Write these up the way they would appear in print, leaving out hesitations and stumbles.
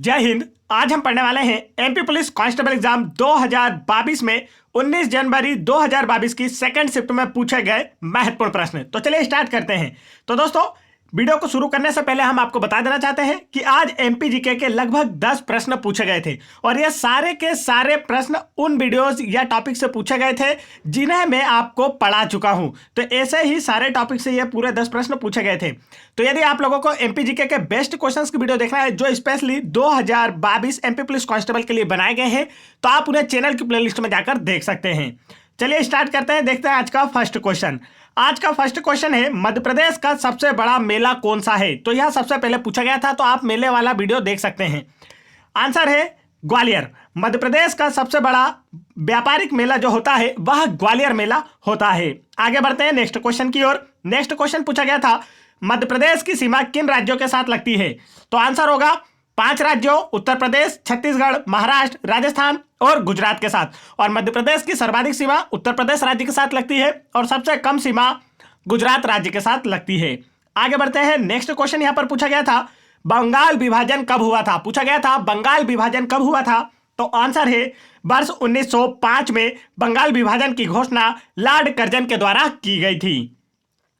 जय हिंद। आज हम पढ़ने वाले हैं एमपी पुलिस कांस्टेबल एग्जाम 2022 में 19 जनवरी 2022 की सेकंड शिफ्ट में पूछे गए महत्वपूर्ण प्रश्न। तो चलिए स्टार्ट करते हैं। तो दोस्तों, वीडियो को शुरू करने से पहले हम आपको बता देना चाहते हैं कि आज एमपी जीके के लगभग 10 प्रश्न पूछे गए थे और ये सारे के सारे प्रश्न उन वीडियोस या टॉपिक से पूछे गए थे जिन्हें मैं आपको पढ़ा चुका हूं। तो ऐसे ही सारे टॉपिक से ये पूरे 10 प्रश्न पूछे गए थे। तो यदि आप लोगों को एमपी जीके के बेस्ट क्वेश्चंस की वीडियो देखना है जो स्पेशली 2022 एमपी पुलिस कांस्टेबल के लिए बनाए गए हैं, तो आप उन्हें चैनल की प्लेलिस्ट में जाकर देख सकते हैं। चलिए स्टार्ट करते हैं। देखते हैं आज का फर्स्ट क्वेश्चन। आज का फर्स्ट क्वेश्चन है, मध्य प्रदेश का सबसे बड़ा मेला कौन सा है? तो यह सबसे पहले पूछा गया था, तो आप मेले वाला वीडियो देख सकते हैं। आंसर है ग्वालियर। मध्य प्रदेश का सबसे बड़ा व्यापारिक मेला जो होता है वह ग्वालियर मेला होता है। आगे बढ़ते हैं नेक्स्ट क्वेश्चन की ओर। नेक्स्ट क्वेश्चन पूछा गया था, मध्य प्रदेश की सीमा किन राज्यों के साथ लगती है? तो आंसर होगा 5 राज्यों उत्तर प्रदेश, छत्तीसगढ़, महाराष्ट्र, राजस्थान और गुजरात के साथ। और मध्य प्रदेश की सर्वाधिक सीमा उत्तर प्रदेश राज्य के साथ लगती है और सबसे कम सीमा गुजरात राज्य के साथ लगती है। आगे बढ़ते हैं। नेक्स्ट क्वेश्चन यहां पर पूछा गया था, बंगाल विभाजन कब हुआ था? पूछा गया था बंगाल विभाजन कब हुआ था? तो आंसर है वर्ष 1905 में बंगाल विभाजन की घोषणा लॉर्ड कर्जन के द्वारा की गई थी।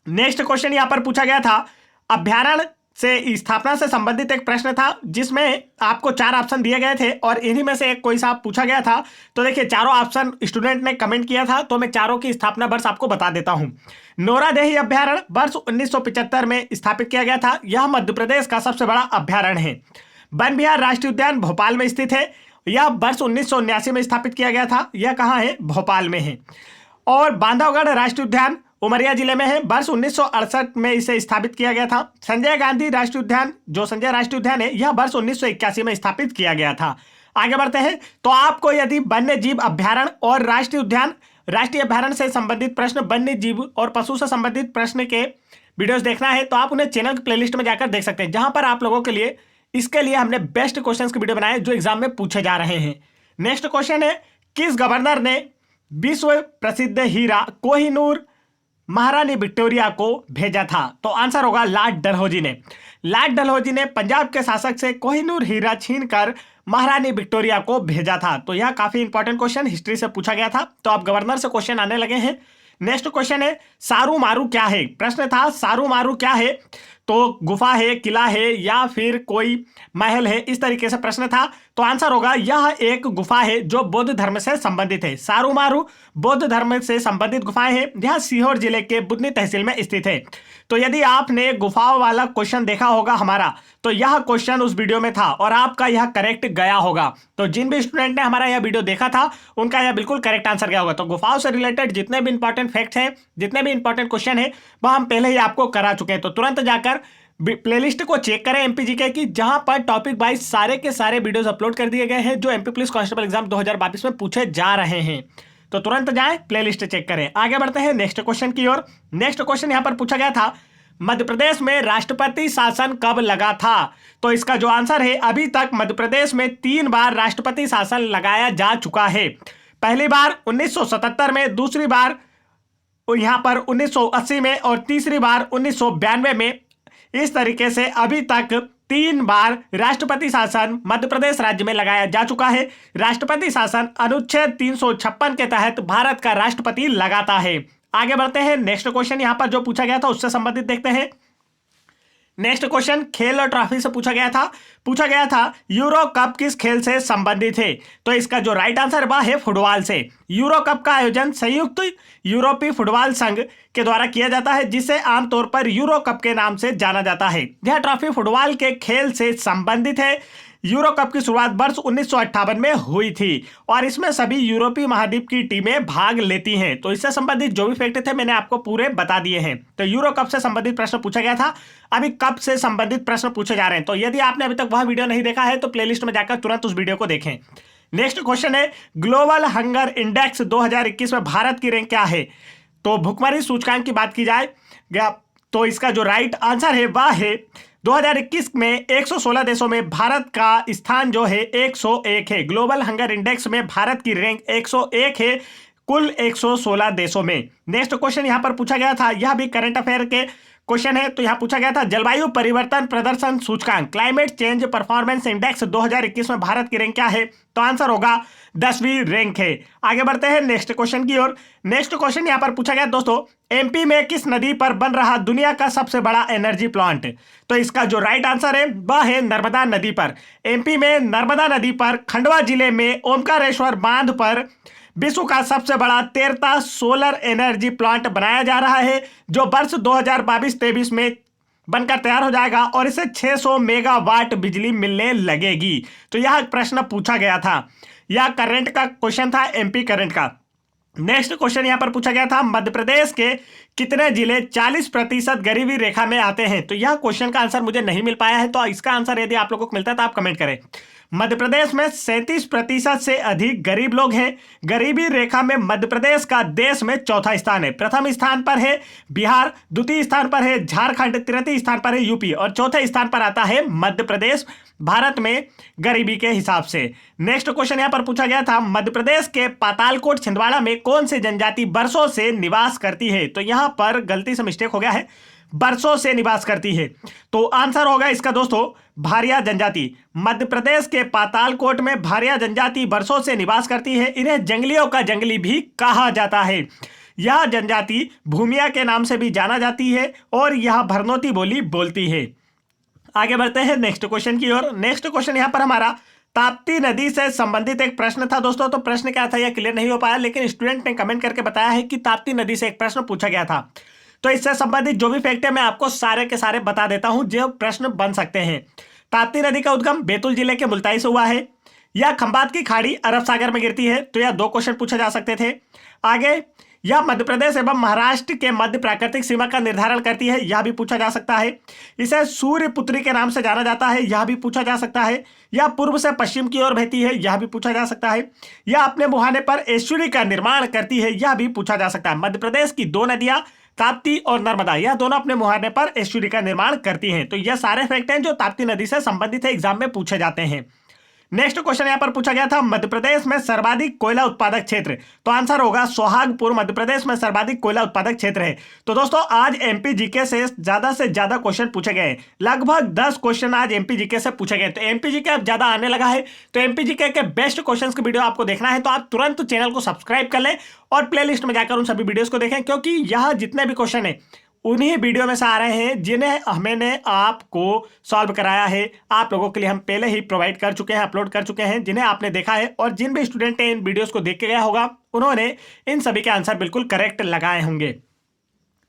नेक्स्ट क्वेश्चन यहां पर पूछा गया था, अभ्यारण्य से स्थापना से संबंधित एक प्रश्न था जिसमें आपको 4 ऑप्शन दिए गए थे और इन्हीं में से एक कोई सा पूछा गया था। तो देखिए, चारों ऑप्शन स्टूडेंट ने कमेंट किया था, तो मैं चारों की स्थापना वर्ष आपको बता देता हूं। नोरादेही अभ्यारण्य वर्ष 1975 में स्थापित किया गया था। यह मध्य प्रदेश का सबसे बड़ा अभ्यारण्य है। वन विहार राष्ट्रीय उद्यान भोपाल में स्थित है। यह वर्ष 1979 में स्थापित किया गया था। यह कहाँ है? भोपाल में है। और बांधवगढ़ राष्ट्रीय उद्यान उमरिया जिले में है। वर्ष 1968 में इसे स्थापित किया गया था। संजय गांधी राष्ट्रीय उद्यान, जो संजय राष्ट्रीय उद्यान है, यह वर्ष 1981 में स्थापित किया गया था। आगे बढ़ते हैं। तो आपको यदि वन्य जीव अभ्यारण्य और राष्ट्रीय उद्यान, राष्ट्रीय अभ्यारण्य से संबंधित प्रश्न, वन्य जीव और पशु से संबंधित प्रश्न के वीडियोज देखना है, तो आप उन्हें चैनल की प्लेलिस्ट में जाकर देख सकते हैं, जहां पर आप लोगों के लिए इसके लिए हमने बेस्ट क्वेश्चन की वीडियो बनाए जो एग्जाम में पूछे जा रहे हैं। नेक्स्ट क्वेश्चन है, किस गवर्नर ने विश्व प्रसिद्ध हीरा कोहिनूर महारानी विक्टोरिया को भेजा था? तो आंसर होगा लॉर्ड डलहौजी ने। लॉर्ड डलहौजी ने पंजाब के शासक से कोहिनूर हीरा छीनकर महारानी विक्टोरिया को भेजा था। तो यह काफी इंपॉर्टेंट क्वेश्चन हिस्ट्री से पूछा गया था। तो अब गवर्नर से क्वेश्चन आने लगे हैं। नेक्स्ट क्वेश्चन है, सारू मारू क्या है? प्रश्न था सारू मारू क्या है? तो गुफा है, किला है या फिर कोई महल है, इस तरीके से प्रश्न था। तो आंसर होगा यह एक गुफा है जो बौद्ध धर्म से संबंधित है। सारू मारू बौद्ध धर्म से संबंधित गुफाएं हैं। यह सीहोर जिले के बुधनी तहसील में स्थित है। तो यदि आपने गुफाओं वाला क्वेश्चन देखा होगा हमारा, तो यह क्वेश्चन उस वीडियो में था और आपका यह करेक्ट गया होगा। तो जिन भी स्टूडेंट ने हमारा यह वीडियो देखा था उनका यह बिल्कुल करेक्ट आंसर गया होगा। तो गुफाओं से रिलेटेड जितने भी इंपॉर्टेंट फैक्ट हैं, जितने भी इंपॉर्टेंट क्वेश्चन है, वह हम पहले ही आपको करा चुके हैं। तो तुरंत जाकर प्लेलिस्ट को चेक करें एमपीजीके की, जहां पर टॉपिक वाइज सारे के सारे वीडियोस अपलोड कर दिए गए हैं जो एमपी पुलिस कांस्टेबल एग्जाम 2022 में पूछे जा रहे हैं। तो तुरंत जाएं, प्लेलिस्ट चेक करें। आगे बढ़ते हैं नेक्स्ट क्वेश्चन की ओर। नेक्स्ट क्वेश्चन यहां पर पूछा गया था, मध्य प्रदेश में राष्ट्रपति शासन कब लगा था? तो इसका जो आंसर है, अभी तक मध्य प्रदेश में 3 बार राष्ट्रपति शासन लगाया जा चुका है। पहली बार 1977 में, दूसरी बार यहां पर 1980 में और तीसरी बार 1992 में। इस तरीके से अभी तक 3 बार राष्ट्रपति शासन मध्य प्रदेश राज्य में लगाया जा चुका है। राष्ट्रपति शासन अनुच्छेद 356 के तहत भारत का राष्ट्रपति लगाता है। आगे बढ़ते हैं। नेक्स्ट क्वेश्चन यहां पर जो पूछा गया था उससे संबंधित देखते हैं। नेक्स्ट क्वेश्चन खेल और ट्रॉफी से पूछा गया था यूरो कप किस खेल से संबंधित है? तो इसका जो राइट आंसर वह है फुटबॉल से। यूरो कप का आयोजन संयुक्त यूरोपीय फुटबॉल संघ के द्वारा किया जाता है, जिसे आमतौर पर यूरो कप के नाम से जाना जाता है। यह ट्रॉफी फुटबॉल के खेल से संबंधित है। यूरो कप की शुरुआत वर्ष 1958 में हुई थी और इसमें सभी यूरोपीय महाद्वीप की टीमें भाग लेती हैं। तो इससे संबंधित जो भी फैक्ट थे मैंने आपको पूरे बता दिए हैं। तो यूरो कप से संबंधित प्रश्न पूछा गया था। अभी कप से संबंधित प्रश्न पूछे जा रहे हैं। तो यदि आपने अभी तक वह वीडियो नहीं देखा है तो प्लेलिस्ट में जाकर तुरंत उस वीडियो को देखें। नेक्स्ट क्वेश्चन है, ग्लोबल हंगर इंडेक्स 2021 में भारत की रैंक क्या है? तो भुखमरी सूचकांक की बात की जाए तो इसका जो राइट आंसर है वह है 2021 में 116 देशों में भारत का स्थान जो है 101 है। ग्लोबल हंगर इंडेक्स में भारत की रैंक 101 है कुल 116 देशों में। नेक्स्ट क्वेश्चन यहां पर पूछा गया था, यह भी करंट अफेयर के क्वेश्चन है। तो यहां पूछा गया था जलवायु परिवर्तन प्रदर्शन सूचकांक क्लाइमेट चेंज परफॉर्मेंस इंडेक्स 2021 में भारत की रैंक क्या है? तो आंसर होगा 10वीं रैंक है। आगे बढ़ते हैं नेक्स्ट क्वेश्चन की ओर। नेक्स्ट क्वेश्चन यहां पर पूछा गया दोस्तों, एमपी में किस नदी पर बन रहा दुनिया का सबसे बड़ा एनर्जी प्लांट? तो इसका जो राइट आंसर है वह है नर्मदा नदी पर। एमपी में नर्मदा नदी पर खंडवा जिले में ओमकारेश्वर बांध पर विश्व का सबसे बड़ा तैरता सोलर एनर्जी प्लांट बनाया जा रहा है, जो वर्ष 2022-23 में बनकर तैयार हो जाएगा और इसे 600 मेगावाट बिजली मिलने लगेगी। तो यह प्रश्न पूछा गया था, यह करंट का क्वेश्चन था, एमपी करंट का। नेक्स्ट क्वेश्चन यहां पर पूछा गया था मध्य प्रदेश के कितने जिले 40% गरीबी रेखा में आते हैं? तो यह क्वेश्चन का आंसर मुझे नहीं मिल पाया है, तो इसका आंसर यदि आप लोगों को मिलता है तो आप कमेंट करें। मध्य प्रदेश में 37% से अधिक गरीब लोग हैं। गरीबी रेखा में मध्य प्रदेश का देश में चौथा स्थान है। प्रथम स्थान पर है बिहार, द्वितीय स्थान पर है झारखंड, तृतीय स्थान पर है यूपी और चौथे स्थान पर आता है मध्य प्रदेश भारत में गरीबी के हिसाब से। नेक्स्ट क्वेश्चन यहां पर पूछा गया था मध्य प्रदेश के पातालकोट छिंदवाड़ा में कौन सी जनजाति बरसों से निवास करती है? तो यहां पर गलती से मिस्टेक हो गया है, बरसों से निवास करती है। तो आंसर होगा इसका दोस्तों भारिया जनजाति। मध्य प्रदेश के पातालकोट में भारिया जनजाति बरसों से निवास करती है। इन्हें जंगलियों का जंगली भी कहा जाता है। यह जनजाति भूमिया के नाम से भी जाना जाती है और यह भरनोती बोली बोलती है। आगे बढ़ते हैं नेक्स्ट क्वेश्चन की ओर। नेक्स्ट क्वेश्चन यहां पर हमारा ताप्ती नदी से संबंधित एक प्रश्न था दोस्तों। तो प्रश्न क्या था यह क्लियर नहीं हो पाया, लेकिन स्टूडेंट ने कमेंट करके बताया है कि ताप्ती नदी से एक प्रश्न पूछा गया था। तो इससे संबंधित जो भी फैक्ट है मैं आपको सारे के सारे बता देता हूं जो प्रश्न बन सकते हैं। ताप्ती नदी का उद्गम बैतूल जिले के मुल्ताई से हुआ है। यह खंबात की खाड़ी अरब सागर में गिरती है। तो यह 2 क्वेश्चन पूछे जा सकते थे। आगे यह मध्य प्रदेश एवं महाराष्ट्र के मध्य प्राकृतिक सीमा का निर्धारण करती है, यह भी पूछा जा सकता है। इसे सूर्यपुत्री के नाम से जाना जाता है, यह भी पूछा जा सकता है। यह पूर्व से पश्चिम की ओर बहती है, यह भी पूछा जा सकता है। यह अपने मुहाने पर एस्चुरी का निर्माण करती है, यह भी पूछा जा सकता है। मध्य प्रदेश की 2 नदियां ताप्ती और नर्मदा, यह दोनों अपने मुहाने पर एस्चुरी का निर्माण करती हैं। तो यह सारे फैक्ट हैं जो ताप्ती नदी से संबंधित है, एग्जाम में पूछे जाते हैं। नेक्स्ट क्वेश्चन यहां पर पूछा गया था मध्य प्रदेश में सर्वाधिक कोयला उत्पादक क्षेत्र। तो आंसर होगा सोहागपुर मध्य प्रदेश में सर्वाधिक कोयला उत्पादक क्षेत्र है। तो दोस्तों आज एमपी जीके से ज्यादा क्वेश्चन पूछे गए, लगभग 10 क्वेश्चन आज एमपी जीके से पूछे गए। तो एमपी जीके अब ज्यादा आने लगा है, तो एमपी जीके के बेस्ट क्वेश्चन की वीडियो आपको देखना है तो आप तुरंत चैनल को सब्सक्राइब कर लें और प्लेलिस्ट में जाकर उन सभी वीडियोस को देखें, क्योंकि यह जितने भी क्वेश्चन है उन्हीं वीडियो में से आ रहे हैं जिन्हें हमने आपको सॉल्व कराया है। आप लोगों के लिए हम पहले ही प्रोवाइड कर चुके हैं, अपलोड कर चुके हैं, जिन्हें आपने देखा है। और जिन भी स्टूडेंट ने इन वीडियोस को देख के गया होगा उन्होंने इन सभी के आंसर बिल्कुल करेक्ट लगाए होंगे।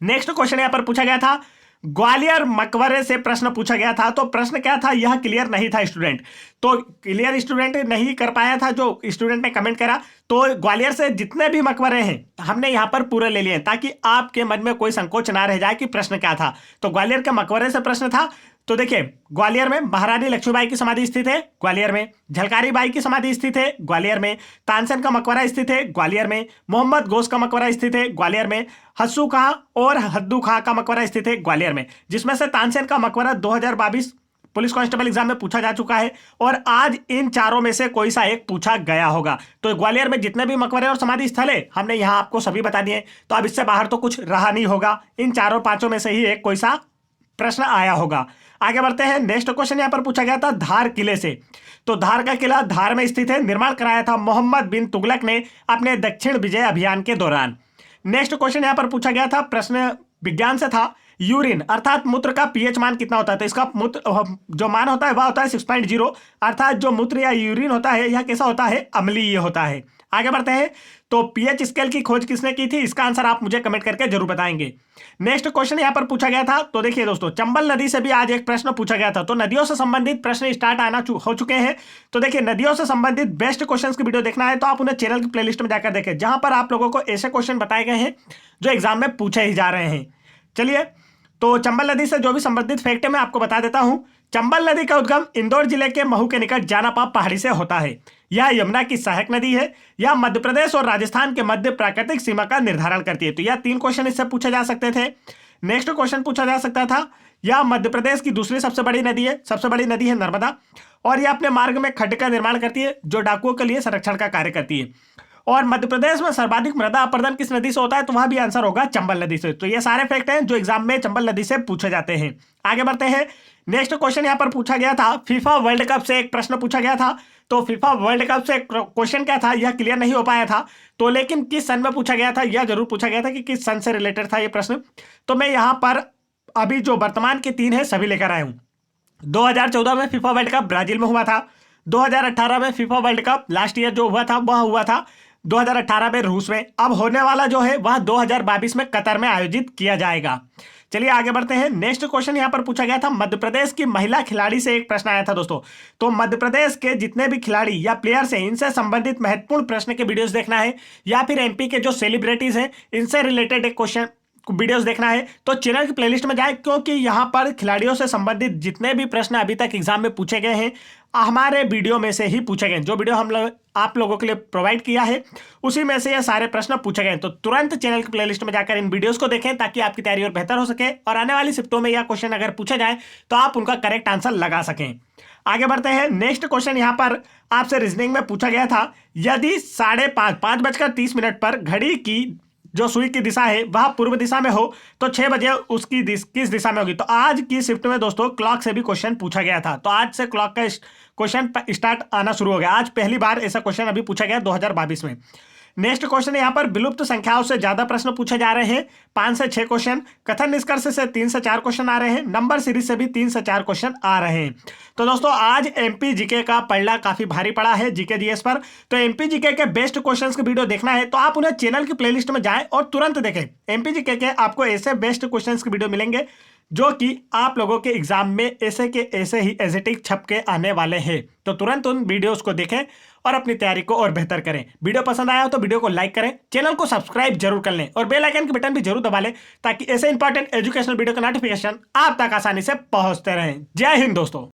नेक्स्ट क्वेश्चन यहां पर पूछा गया था ग्वालियर मकबरे से प्रश्न पूछा गया था। तो प्रश्न क्या था यह क्लियर नहीं था स्टूडेंट, तो क्लियर स्टूडेंट नहीं कर पाया था जो स्टूडेंट ने कमेंट करा। तो ग्वालियर से जितने भी मकबरे हैं हमने यहाँ पर पूरे ले लिए ताकि आपके मन में कोई संकोच ना रह जाए कि प्रश्न क्या था। तो ग्वालियर के मकबरे से प्रश्न था। तो देखिए ग्वालियर में महारानी लक्ष्मीबाई की समाधि स्थित है, ग्वालियर में झलकारी बाई की समाधि स्थित है, ग्वालियर में तानसेन का मकबरा स्थित है, ग्वालियर में मोहम्मद घोष का मकबरा स्थित है, ग्वालियर में हस्सू खां और हद्दू खां का मकबरा स्थित है ग्वालियर में, जिसमें से तानसेन का मकबरा 2022 पुलिस कांस्टेबल एग्जाम में पूछा जा चुका है और आज इन चारों में से कोई सा एक पूछा गया होगा। तो ग्वालियर में जितने भी मकबरे और समाधि स्थल है हमने यहाँ आपको सभी बता दिए। तो अब इससे बाहर तो कुछ रहा नहीं होगा, इन चारों पांचों में से ही एक कोई सा प्रश्न आया होगा। आगे बढ़ते हैं। नेक्स्ट क्वेश्चन यहां पर पूछा गया था धार किले से। तो धार का किला धार में स्थित है, निर्माण कराया था मोहम्मद बिन तुगलक ने अपने दक्षिण विजय अभियान के दौरान। नेक्स्ट क्वेश्चन यहां पर पूछा गया था, प्रश्न विज्ञान से था, यूरिन अर्थात मूत्र का पीएच मान कितना होता है? तो इसका मूत्र जो मान होता है वह होता है 6.0, अर्थात जो मूत्र या यूरिन होता है यह कैसा होता है? अम्लीय होता है। आगे बढ़ते हैं। तो पीएच स्केल की खोज किसने की थी? इसका आंसर आप मुझे कमेंट करके जरूर बताएंगे। नेक्स्ट क्वेश्चन यहां पर पूछा गया था। तो देखिए दोस्तों चंबल नदी से भी आज एक प्रश्न पूछा गया था। तो नदियों से संबंधित प्रश्न स्टार्ट आना हो चुके हैं। तो देखिए नदियों से संबंधित बेस्ट क्वेश्चंस की वीडियो देखना है तो आप उन्हें चैनल की प्लेलिस्ट में जाकर देखें, जहां पर आप लोगों को ऐसे क्वेश्चन बताए गए हैं जो एग्जाम में पूछे ही जा रहे हैं। चलिए तो चंबल नदी से जो भी संबंधित फैक्ट है मैं आपको बता देता हूं। चंबल नदी का उद्गम इंदौर जिले के महू के निकट जानापा पहाड़ी से होता है। यह यमुना की सहायक नदी है। यह मध्य प्रदेश और राजस्थान के मध्य प्राकृतिक सीमा का निर्धारण करती है। तो यह 3 क्वेश्चन इससे पूछे जा सकते थे। नेक्स्ट क्वेश्चन पूछा जा सकता था, यह मध्य प्रदेश की दूसरी सबसे बड़ी नदी है, सबसे बड़ी नदी है नर्मदा, और यह अपने मार्ग में खड्ड का निर्माण करती है जो डाकुओं के लिए संरक्षण का कार्य करती है। और मध्य प्रदेश में सर्वाधिक मृदा अपरदन किस नदी से होता है, तो वह भी आंसर होगा चंबल नदी से। तो ये सारे फैक्ट हैं जो एग्जाम में चंबल नदी से पूछे जाते हैं। आगे बढ़ते हैं। नेक्स्ट क्वेश्चन यहाँ पर पूछा गया था, फीफा वर्ल्ड कप से एक प्रश्न पूछा गया था। तो फीफा वर्ल्ड कप से क्वेश्चन क्या था, यह क्लियर नहीं हो पाया था। तो लेकिन किस सन में पूछा गया था, यह जरूर पूछा गया था कि किस सन से रिलेटेड था ये प्रश्न। तो मैं यहाँ पर अभी जो वर्तमान के 3 है सभी लेकर आया हूँ। 2014 में फीफा वर्ल्ड कप ब्राजील में हुआ था। 2018 में FIFA world cup last year जो हुआ था वह हुआ था 2018 में रूस में। अब होने वाला जो है वह 2022 में कतर में आयोजित किया जाएगा। चलिए आगे बढ़ते हैं। नेक्स्ट क्वेश्चन यहां पर पूछा गया था, मध्य प्रदेश की महिला खिलाड़ी से एक प्रश्न आया था दोस्तों। तो मध्य प्रदेश के जितने भी खिलाड़ी या प्लेयर्स हैं इनसे संबंधित महत्वपूर्ण प्रश्न के वीडियोस देखना है, या फिर एमपी के जो सेलिब्रिटीज हैं इनसे रिलेटेड एक क्वेश्चन वीडियोस देखना है तो चैनल की प्लेलिस्ट में जाए, क्योंकि यहां पर खिलाड़ियों से संबंधित जितने भी प्रश्न अभी तक एग्जाम में पूछे गए हैं हमारे वीडियो में से ही पूछे गए। जो वीडियो हम लोग आप लोगों के लिए प्रोवाइड किया है उसी में से ये सारे प्रश्न पूछे गए। तो तुरंत चैनल की प्लेलिस्ट में जाकर इन वीडियोस को देखें ताकि आपकी तैयारी और बेहतर हो सके, और आने वाली शिफ्टों में यह क्वेश्चन अगर पूछे जाए तो आप उनका करेक्ट आंसर लगा सकें। आगे बढ़ते हैं। नेक्स्ट क्वेश्चन यहां पर आपसे रीजनिंग में पूछा गया था, यदि 5:30 पर घड़ी की जो सुई की दिशा है वह पूर्व दिशा में हो तो 6 बजे उसकी किस दिशा में होगी। तो आज की शिफ्ट में दोस्तों क्लॉक से भी क्वेश्चन पूछा गया था। तो आज से क्लॉक का क्वेश्चन स्टार्ट आना शुरू हो गया। आज पहली बार ऐसा क्वेश्चन अभी पूछा गया 2022 में। नेक्स्ट क्वेश्चन यहाँ पर विलुप्त संख्याओं से ज्यादा प्रश्न पूछे जा रहे हैं, 5 से 6 क्वेश्चन। कथन निष्कर्ष से 3 से 4 क्वेश्चन आ रहे हैं। नंबर सीरीज से भी 3 से 4 क्वेश्चन आ रहे हैं। तो दोस्तों आज एमपी जीके का पलड़ा काफी भारी पड़ा है जीके जीएस पर। तो एमपी जीके के बेस्ट क्वेश्चंस की वीडियो देखना है तो आप उन्हें चैनल की प्लेलिस्ट में जाएं और तुरंत देखें। एमपी जीके के आपको ऐसे बेस्ट क्वेश्चंस की वीडियो मिलेंगे जो कि आप लोगों के एग्जाम में ऐसे के ऐसे ही एजेटिक छप के आने वाले हैं। तो तुरंत उन वीडियोस को देखें और अपनी तैयारी को और बेहतर करें। वीडियो पसंद आया हो तो वीडियो को लाइक करें, चैनल को सब्सक्राइब जरूर कर लें और बेल आइकन के बटन भी जरूर दबा लें ताकि ऐसे इंपॉर्टेंट एजुकेशनल वीडियो का नोटिफिकेशन आप तक आसानी से पहुंचते रहें। जय हिंद दोस्तों।